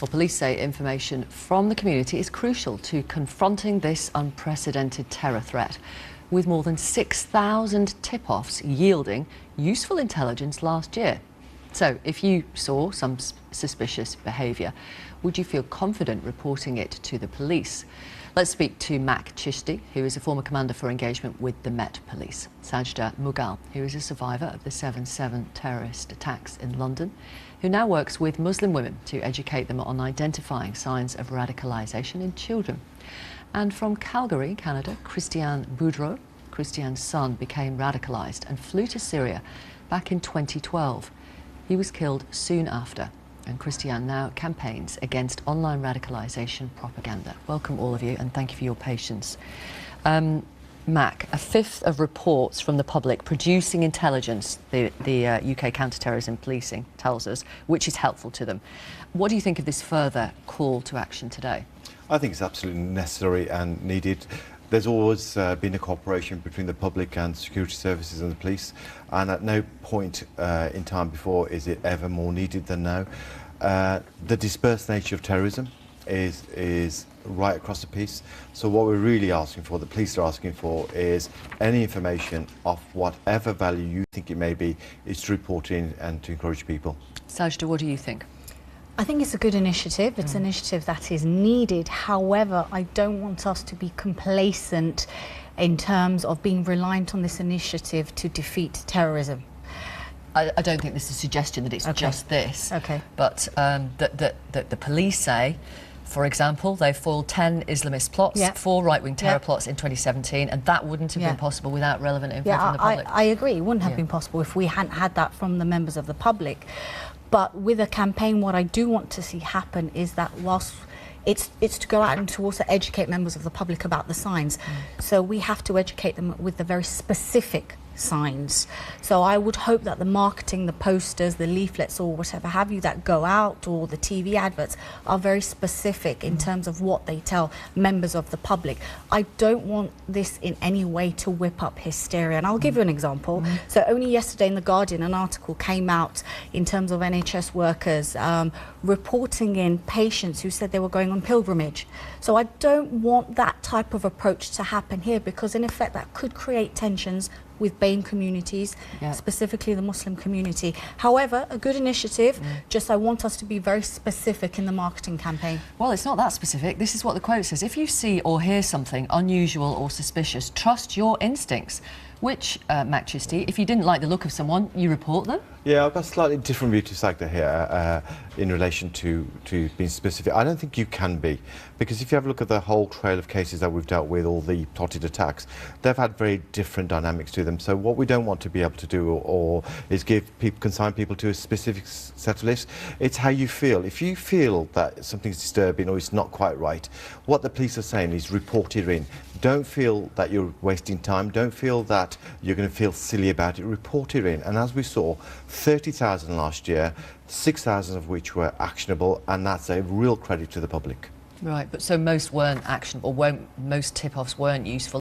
Well, police say information from the community is crucial to confronting this unprecedented terror threat, with more than 6,000 tip-offs yielding useful intelligence last year. So, if you saw some suspicious behaviour, would you feel confident reporting it to the police? Let's speak to Mac Chishti, who is a former commander for engagement with the Met Police. Sajda Mughal, who is a survivor of the 7/7 terrorist attacks in London, who now works with Muslim women to educate them on identifying signs of radicalisation in children. And from Calgary, Canada, Christian Boudreau. Christian's son became radicalised and flew to Syria back in 2012. He was killed soon after, and Christian now campaigns against online radicalisation propaganda. Welcome all of you, and thank you for your patience. Mac, a fifth of reports from the public producing intelligence, the UK counter-terrorism policing tells us, which is helpful to them. What do you think of this further call to action today? I think it's absolutely necessary and needed. There's always been a cooperation between the public and security services and the police, and at no point in time before is it ever more needed than now. The dispersed nature of terrorism is right across the piece. So what we're really asking for, the police are asking for, is any information of whatever value you think it may be, is to report in and to encourage people. Sajda, what do you think? I think it's a good initiative. It's an initiative that is needed. However, I don't want us to be complacent in terms of being reliant on this initiative to defeat terrorism. I don't think there's a suggestion that it's just this. Okay. But the police say, for example, they foiled 10 Islamist plots, 4 right-wing terror plots in 2017, and that wouldn't have been possible without relevant info from the public. I agree. It wouldn't have been possible if we hadn't had that from the members of the public. But with a campaign, what I do want to see happen is that whilst it's to go out and to also educate members of the public about the signs. So we have to educate them with the very specific signs. So I would hope that the marketing, the posters, the leaflets or whatever have you that go out, or the TV adverts, are very specific in terms of what they tell members of the public. I don't want this in any way to whip up hysteria, and I'll give you an example. So only yesterday in The Guardian an article came out in terms of NHS workers reporting in patients who said they were going on pilgrimage. So I don't want that type of approach to happen here, because in effect that could create tensions with BAME communities, specifically the Muslim community. However, a good initiative, just I want us to be very specific in the marketing campaign. Well, it's not that specific. This is what the quote says. If you see or hear something unusual or suspicious, trust your instincts. Which, Mac Chishti, if you didn't like the look of someone, you report them? Yeah, I've got a slightly different view to Sajda here in relation to being specific. I don't think you can be, because if you have a look at the whole trail of cases that we've dealt with, all the plotted attacks, they've had very different dynamics to them. So what we don't want to be able to do or is consign people to a specific set of lists. It's how you feel. If you feel that something's disturbing or it's not quite right, what the police are saying is report it in. Don't feel that you're wasting time. Don't feel that you're going to feel silly about it. Report it in. And as we saw, 30,000 last year, 6,000 of which were actionable, and that's a real credit to the public. Right, but so most weren't actionable, most tip-offs weren't useful.